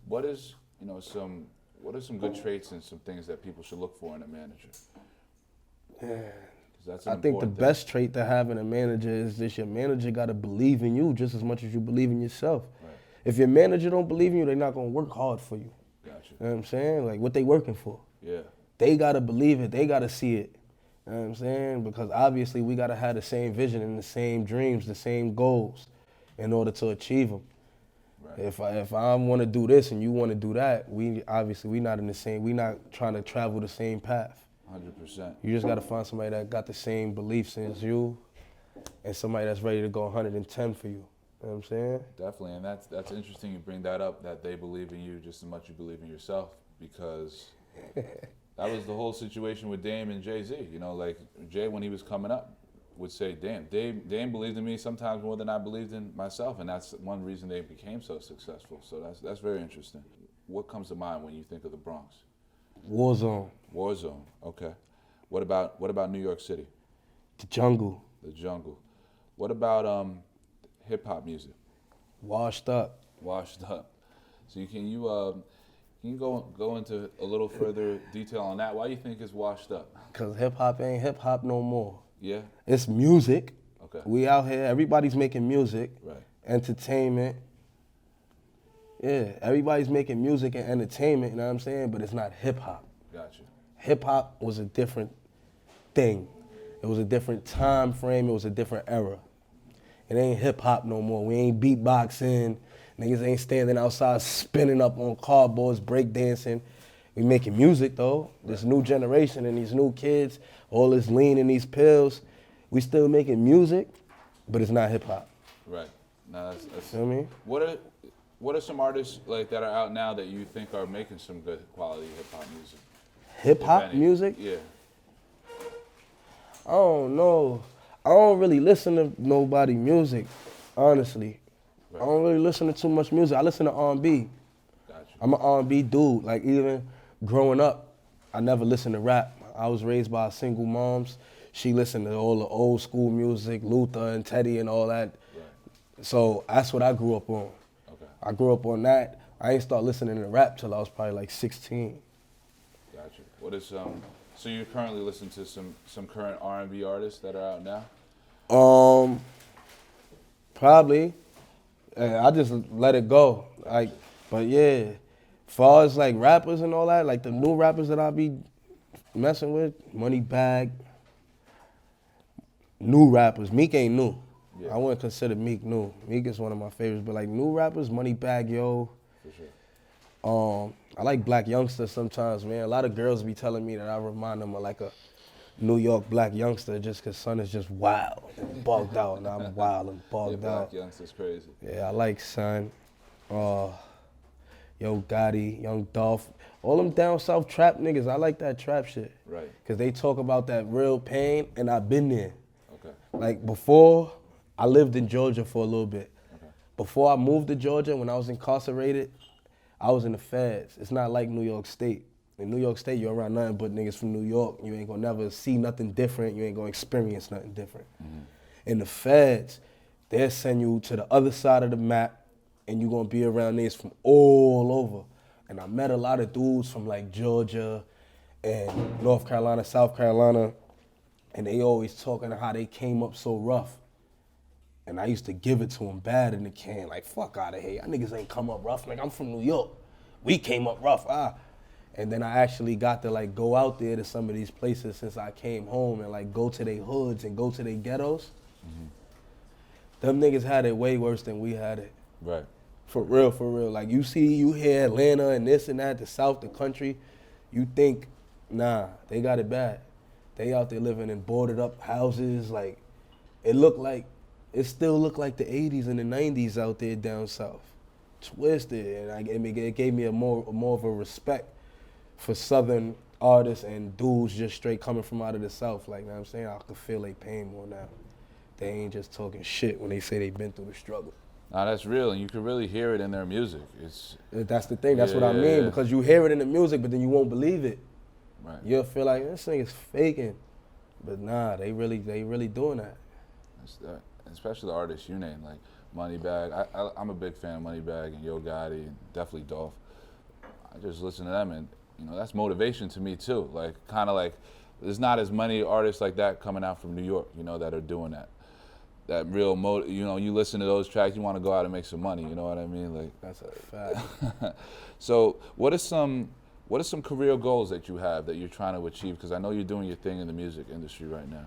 What is, what are some good traits and some things that people should look for in a manager? Because that's an I think the important thing. best trait to have in a manager is this: your manager got to believe in you just as much as you believe in yourself. Right. If your manager don't believe in you, they're not gonna work hard for you. Gotcha. You know what I'm saying? Like what they working for. Yeah. They gotta believe it. They gotta see it. You know what I'm saying? Because obviously we gotta have the same vision and the same dreams, the same goals, in order to achieve them. Right. If I want to do this and you want to do that, we not in the same. We not trying to travel the same path. 100%. You just gotta find somebody that got the same beliefs as you, and somebody that's ready to go 110 for you. You know what I'm saying? Definitely, and that's interesting you bring that up, that they believe in you just as much as you believe in yourself, because that was the whole situation with Dame and Jay-Z. Like Jay, when he was coming up, would say, Dame believed in me sometimes more than I believed in myself, and that's one reason they became so successful. So that's very interesting. What comes to mind when you think of the Bronx? Warzone, Warzone, okay. What about New York City? the jungle, The jungle. What about hip-hop music? washed up. Washed up. So can you go into a little further detail on that? Why do you think it's washed up? Cause hip hop ain't hip hop no more. Yeah? It's music. Okay. We out here, everybody's making music, Right. entertainment. Yeah, everybody's making music and entertainment, you know what I'm saying? But it's not hip hop. Gotcha. Hip hop was a different thing. It was a different time frame, it was a different era. It ain't hip hop no more. We ain't beatboxing. Niggas ain't standing outside spinning up on cardboards, breakdancing. We making music though. This new generation and these new kids, all this lean and these pills, we still making music, but it's not hip hop. Right. Now that's You know what I mean? what are some artists like that are out now that you think are making some good quality hip hop music? Hip if hop any? music? Yeah. I don't know. I don't really listen to nobody music, honestly. Right. I don't really listen to too much music. I listen to R&B. Gotcha. I'm an R&B dude. Like even growing up, I never listened to rap. I was raised by single moms. She listened to all the old school music, Luther and Teddy and all that. Right. So that's what I grew up on. Okay. I grew up on that. I ain't start listening to rap till I was probably like 16. Gotcha. What is so you currently listen to some current R&B artists that are out now? Probably. I just let it go. Like, but yeah, far as like rappers and all that, like the new rappers that I be messing with, Moneybagg. New rappers. Meek ain't new. Yeah. I wouldn't consider Meek new. Meek is one of my favorites, but like new rappers, Moneybagg Yo. For sure. I like Black Youngster sometimes, man. A lot of girls be telling me that I remind them of like a New York Black Youngster just because Son is just wild and bugged out, and I'm wild and Yeah, bugged Black out. Youngster's crazy. Yeah, I like Son. Yo Gotti, Young Dolph. All them down south trap niggas, I like that trap shit. Right. Because they talk about that real pain, and I've been there. Okay. Like before, I lived in Georgia for a little bit. Okay. Before I moved to Georgia, when I was incarcerated, I was in the feds. It's not like New York State. In New York State, you're around nothing but niggas from New York. You ain't gonna never see nothing different. You ain't gonna experience nothing different. Mm-hmm. In the feds, they'll send you to the other side of the map, and you're gonna be around niggas from all over. And I met a lot of dudes from like Georgia and North Carolina, South Carolina, and they always talking how they came up so rough. And I used to give it to them bad in the can, like, fuck out of here. Y'all niggas ain't come up rough. Like, I'm from New York. We came up rough, And then I actually got to, like, go out there to some of these places since I came home and, like, go to their hoods and go to their ghettos. Mm-hmm. Them niggas had it way worse than we had it. Right. For real, for real. Like, you hear Atlanta and this and that, the South, the country, you think, nah, they got it bad. They out there living in boarded up houses. Like, it still looked like the 80s and the 90s out there down south. Twisted. And it gave me a more of a respect for Southern artists and dudes just straight coming from out of the South. Like, you know what I'm saying? I could feel their pain more now. They ain't just talking shit when they say they been through the struggle. Nah, that's real, and you can really hear it in their music. That's the thing. That's what I mean. Yeah. Because you hear it in the music, but then you won't believe it. Right. You'll feel like this thing is faking. But nah, they really doing that. That's that. Especially the artists you name, like Moneybagg. I'm a big fan of Moneybagg and Yo Gotti and definitely Dolph. I just listen to them, and that's motivation to me too. Like kind of like there's not as many artists like that coming out from New York, that are doing that. That real you listen to those tracks, you want to go out and make some money. You know what I mean? Like That's a fact. So what are some career goals that you have that you're trying to achieve? Because I know you're doing your thing in the music industry right now.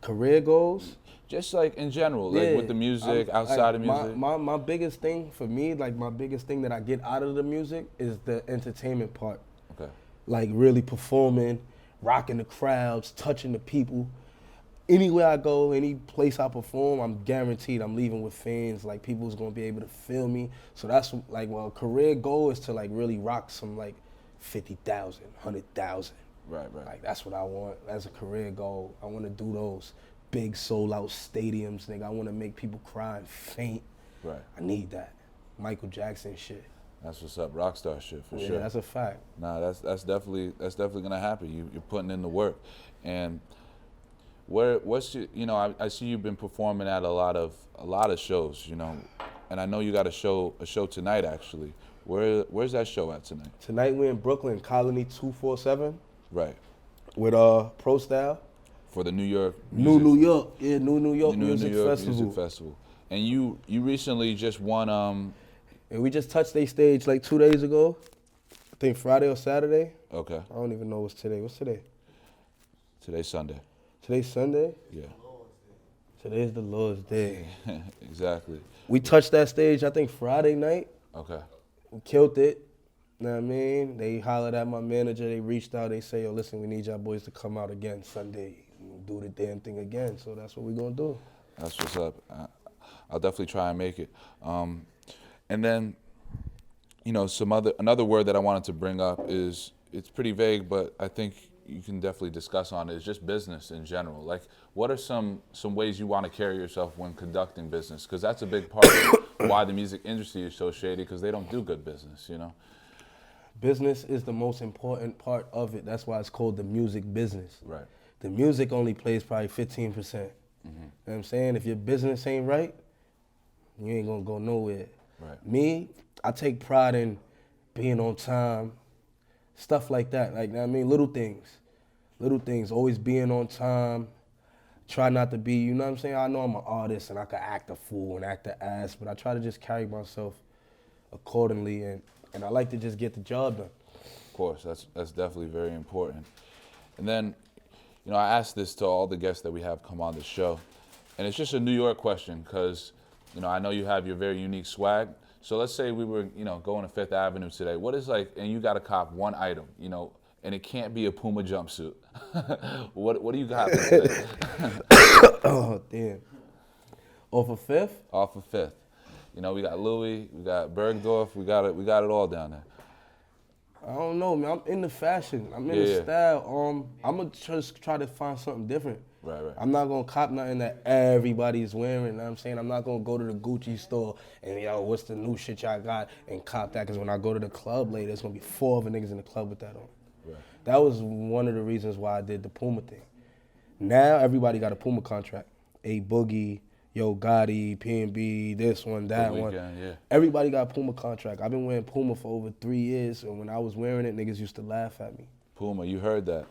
Career goals? Just like in general, like with the music, outside of music. My biggest thing for me, like my biggest thing that I get out of the music is the entertainment part. Okay. Like really performing, rocking the crowds, touching the people. Anywhere I go, any place I perform, I'm guaranteed I'm leaving with fans. Like people's gonna be able to feel me. So that's like, well, career goal is to like really rock some like 50,000, 100,000. Right. Like that's what I want. That's a career goal. I want to do those big sold out stadiums, nigga. I want to make people cry and faint. Right. I need that. Michael Jackson shit. That's what's up, rock star shit for Yeah, sure. that's a fact. Nah, that's definitely gonna happen. You're putting in the work, and what's your, I see you've been performing at a lot of shows, and I know you got a show tonight actually. Where's that show at tonight? Tonight we're in Brooklyn, Colony 247 Right. with Pro Style. For the New York New York Music Festival. Music Festival. And you recently just won And we just touched their stage like 2 days ago. I think Friday or Saturday. Okay. I don't even know what's today. What's today? Today's Sunday. Today's Sunday? Yeah. Today's the Lord's Day. Exactly. We touched that stage, I think, Friday night. Okay. We killed it. You know what I mean? They hollered at my manager. They reached out. They say, yo, listen, we need y'all boys to come out again Sunday and do the damn thing again. So that's what we're going to do. That's what's up. I'll definitely try and make it. And then, another word that I wanted to bring up is, it's pretty vague, but I think you can definitely discuss on it, is just business in general. Like, what are some ways you want to carry yourself when conducting business? Because that's a big part of why the music industry is so shady, because they don't do good business, Business is the most important part of it. That's why it's called the music business. Right. The music only plays probably 15%. You know what I'm saying? If your business ain't right, you ain't gonna go nowhere. Right. Me, I take pride in being on time, stuff like that. Like, you know what I mean, little things, always being on time. Try not to be, you know what I'm saying? I know I'm an artist and I can act a fool and act an ass, but I try to just carry myself accordingly, and I like to just get the job done. Of course, that's definitely very important. And then, I asked this to all the guests that we have come on the show, and it's just a New York question, because, I know you have your very unique swag. So let's say we were, going to Fifth Avenue today. What is and you got to cop one item, and it can't be a Puma jumpsuit. What do you got today? Oh, damn. Off of Fifth? Off of Fifth. We got Louis, we got Bergdorf, we got it all down there. I don't know, man. I'm into fashion. I'm into style. I'm gonna just try to find something different. Right. I'm not gonna cop nothing that everybody's wearing. You know what I'm saying? I'm not gonna go to the Gucci store and what's the new shit y'all got and cop that. Because when I go to the club later, there's gonna be 4 other niggas in the club with that on. Right. That was one of the reasons why I did the Puma thing. Now everybody got a Puma contract. A Boogie, Yo Gotti, P&B, this one, that one. Yeah. Everybody got a Puma contract. I've been wearing Puma for over 3 years, and when I was wearing it, niggas used to laugh at me. Puma, you heard that.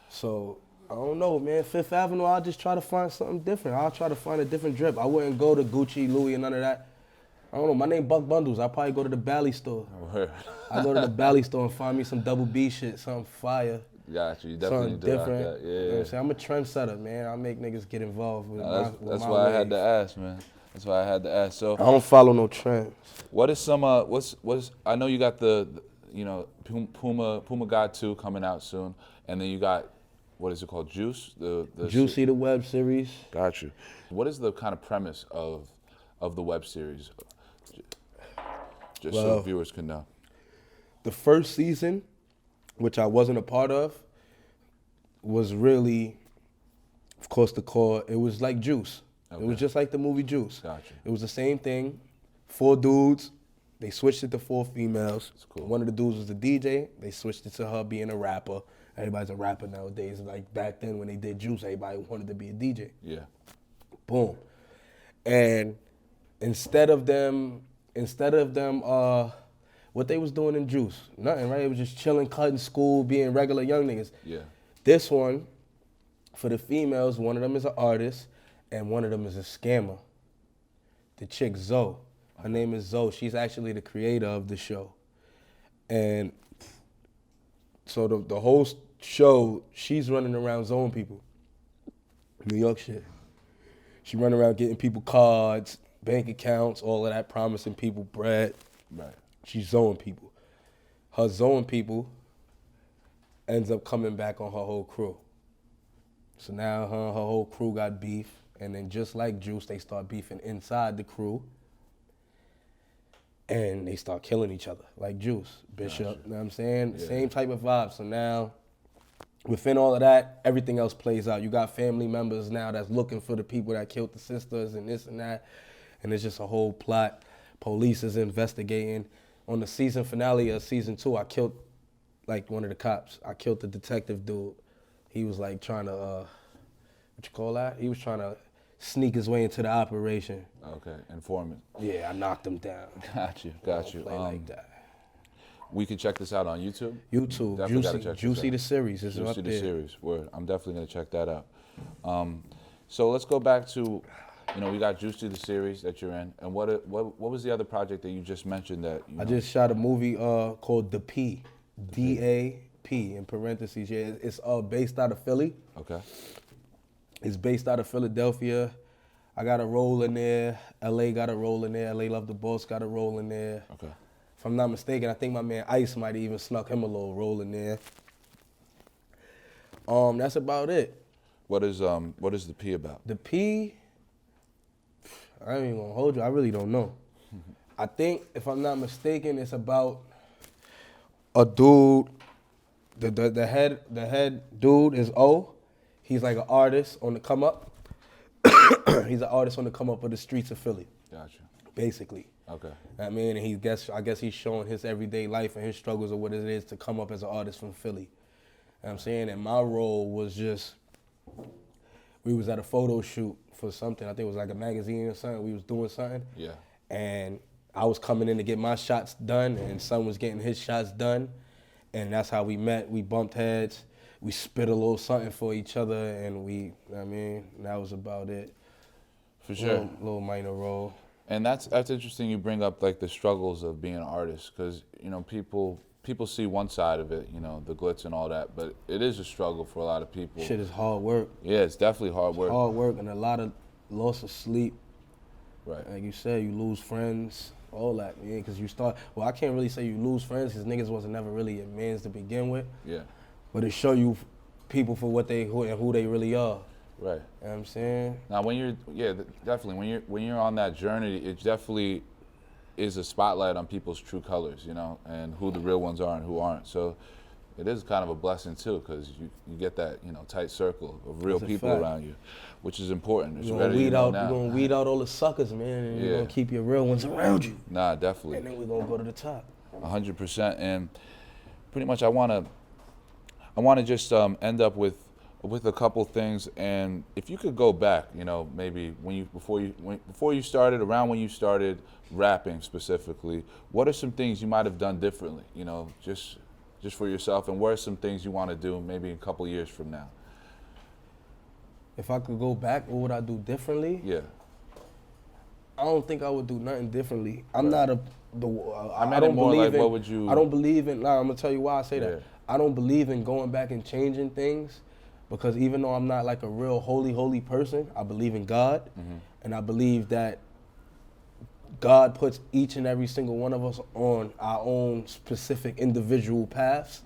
So, I don't know, man. Fifth Avenue, I'll just try to find something different. I'll try to find a different drip. I wouldn't go to Gucci, Louis, and none of that. I don't know. My name Buck Bundles. I'll probably go to the Bally store. I go to the Bally store and find me some Double B shit, something fire. Got you. You definitely Something do like different. that. Yeah. You know what I'm saying? I'm a trendsetter, man. I make niggas get involved with No, that's my why I had ways. to ask, man. That's why I had to ask. So I don't follow no trends. what is some what's I know you got the Puma God 2 coming out soon, and then you got, what is it called, Juice? The Juicy, the web series. Got you. What is the kind of premise of the web series? Just so Well, viewers can know. The first season, which I wasn't a part of, was really, of course, the core. It was like Juice. Okay. It was just like the movie Juice. Gotcha. It was the same thing. 4 dudes. They switched it to 4 females. That's cool. One of the dudes was the DJ. They switched it to her being a rapper. Everybody's a rapper nowadays. Like back then when they did Juice, everybody wanted to be a DJ. Yeah. Boom. And instead of them what they was doing in Juice. Nothing, right? It was just chilling, cutting school, being regular young niggas. Yeah. This one, for the females, one of them is an artist and one of them is a scammer. The chick Zoe. Her name is Zoe. She's actually the creator of the show. And so the whole show, she's running around zoning people. New York shit. She running around getting people cards, bank accounts, all of that, promising people bread. Right. She's zoning people. Her zoning people ends up coming back on her whole crew. So now her whole crew got beef, and then just like Juice, they start beefing inside the crew, and they start killing each other, like Juice, Bishop, Gotcha. you know what I'm saying? Yeah. Same type of vibe. So now, within all of that, everything else plays out. You got family members now that's looking for the people that killed the sisters and this and that, and it's just a whole plot. Police is investigating. On the season finale of season 2, I killed like one of the cops. I killed the detective dude. He was like trying to, what you call that? He was trying to sneak his way into the operation. Okay. Informant. Yeah, I knocked him down. Got you. Don't Got you. play like that. We can check this out on YouTube. YouTube, Definitely gotta Juicy, check this Juicy out. the series is up Juicy the there. series. Word. I'm definitely gonna check that out. So let's go back to, we got Juicy the series that you're in, and what was the other project that you just mentioned that I just shot a movie called The P, D-A-P in parentheses. Yeah, it's based out of Philly. Okay. It's based out of Philadelphia. I got a role in there. LA got a role in there. LA Love the Boss got a role in there. Okay. If I'm not mistaken, I think my man Ice might have even snuck him a little role in there. That's about it. What is the P about? The P, I ain't even gonna hold you. I really don't know. I think, if I'm not mistaken, it's about a dude. The head dude is O. He's like an artist on the come up. He's an artist on the come up of the streets of Philly, Gotcha. basically. Okay. I mean, and I guess he's showing his everyday life and his struggles of what it is to come up as an artist from Philly. You know what I'm saying? And my role was just, we was at a photo shoot for something. I think it was like a magazine or something. We was doing something. Yeah. And I was coming in to get my shots done, and son was getting his shots done. And that's how we met. We bumped heads. We spit a little something for each other, and that was about it. For sure. Little minor role. And that's interesting. You bring up like the struggles of being an artist, because people see one side of it, the glitz and all that, but it is a struggle for a lot of people. Shit is hard work. Yeah, it's definitely hard work. Hard work and a lot of loss of sleep. Right. Like you said, you lose friends, all that, man. Because you start. Well, I can't really say you lose friends, because niggas wasn't never really your mans to begin with. Yeah. But it show you people for who they really are. Right. You know what I'm saying? Now, definitely when you're on that journey, it definitely is a spotlight on people's true colors, and who the real ones are and who aren't. So it is kind of a blessing too, because you get that tight circle of real That's a people fact. around you, which is important. It's You're better gonna you know weed now. out. You're gonna weed out all the suckers, man, and you're Yeah. gonna keep your real ones around you. Nah, definitely. And then we're gonna go to the top. 100%. And pretty much, I wanna just end up with a couple things. And if you could go back, maybe before you started, around when you started rapping specifically, what are some things you might have done differently? Just for yourself, and what are some things you want to do maybe a couple years from now? If I could go back, what would I do differently? Yeah. I don't think I would do nothing differently. I'm Right. not I meant it more like, what would you? I don't believe in. Nah, I'm gonna tell you why I say that. Yeah. I don't believe in going back and changing things, because even though I'm not like a real holy person, I believe in God, and I believe that God puts each and every single one of us on our own specific individual paths,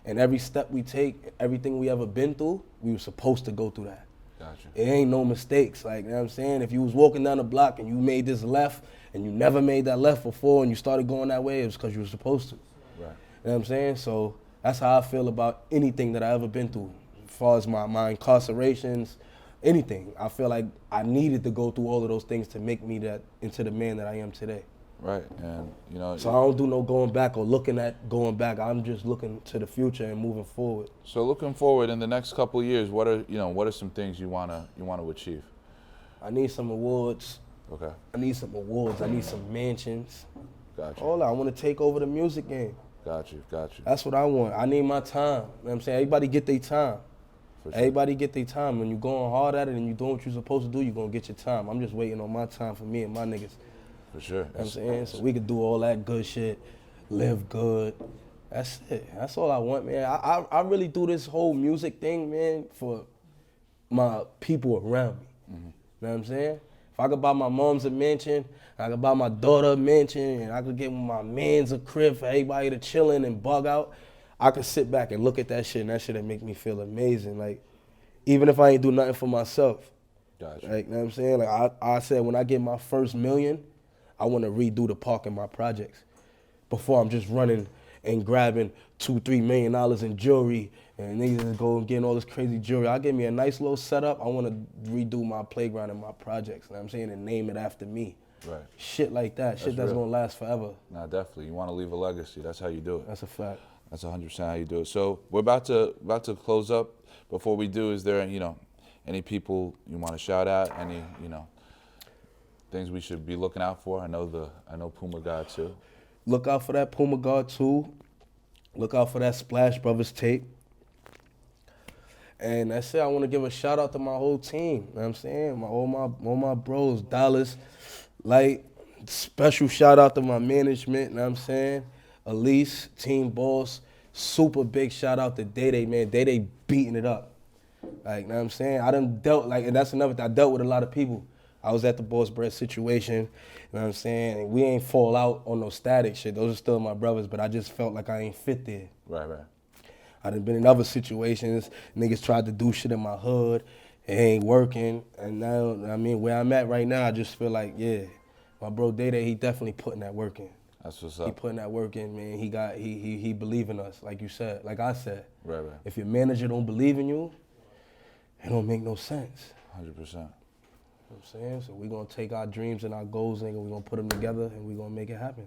and every step we take, everything we ever been through, we were supposed to go through that. Gotcha. It ain't no mistakes, like, you know what I'm saying? If you was walking down the block and you made this left and you never made that left before and you started going that way, it was because you were supposed to. Right. You know what I'm saying? So that's how I feel about anything that I ever been through. As far as my incarcerations, anything. I feel like I needed to go through all of those things to make me into the man that I am today. Right. And So I don't do no going back or looking at going back. I'm just looking to the future and moving forward. So looking forward in the next couple of years, what are some things you wanna achieve? I need some awards. Okay. I need some mansions. Got you. All that. I want to take over the music game. Got you. That's what I want. I need my time. You know what I'm saying? Everybody get their time. For sure. Everybody get their time. When you're going hard at it and you're doing what you're supposed to do, you're going to get your time. I'm just waiting on my time for me and my niggas. For sure. You know what I'm saying? So we could do all that good shit, live good. That's it. That's all I want, man. I really do this whole music thing, man, for my people around me. You know what I'm saying? If I could buy my mom's a mansion, I could buy my daughter a mansion, and I could give my mans a crib for everybody to chill in and bug out, I could sit back and look at that shit, and that shit would make me feel amazing. Like, even if I ain't do nothing for myself. Gotcha. Like, you know what I'm saying? Like, I said when I get my first million, I want to redo the park in my projects before I'm just running and grabbing $2-3 million in jewelry and niggas just go and getting all this crazy jewelry. I'll give me a nice little setup. I want to redo my playground and my projects, you know what I'm saying, and name it after me. Right. Shit like that. Shit that's real. gonna last forever. Nah, definitely. You want to leave a legacy. That's how you do it. That's a fact. That's 100% how you do it. So we're about to close up. Before we do, is there any people you want to shout out? Any things we should be looking out for? I know Puma God too. Look out for that Puma God 2. Look out for that Splash Brothers tape. And that's it. I want to give a shout out to my whole team. You know what I'm saying? All my bros, Dallas, Light. Special shout out to my management, you know what I'm saying? Elise, Team Boss. Super big shout out to Day Day, man. Day Day beating it up. Like, you know what I'm saying? I done dealt, like, and that's another thing. I dealt with a lot of people. I was at the Boss Bread situation, you know what I'm saying? And we ain't fall out on no static shit. Those are still my brothers, but I just felt like I ain't fit there. Right. I done been in other situations. Niggas tried to do shit in my hood. It ain't working. And now, I mean, where I'm at right now, I just feel like, yeah, my bro Day Day, he definitely putting that work in. That's what's He up. putting that work in, man. He believe in us, like you said, like I said. Right. If your manager don't believe in you, it don't make no sense. 100%. You know what I'm saying? So we're going to take our dreams and our goals and we're going to put them together and we're going to make it happen.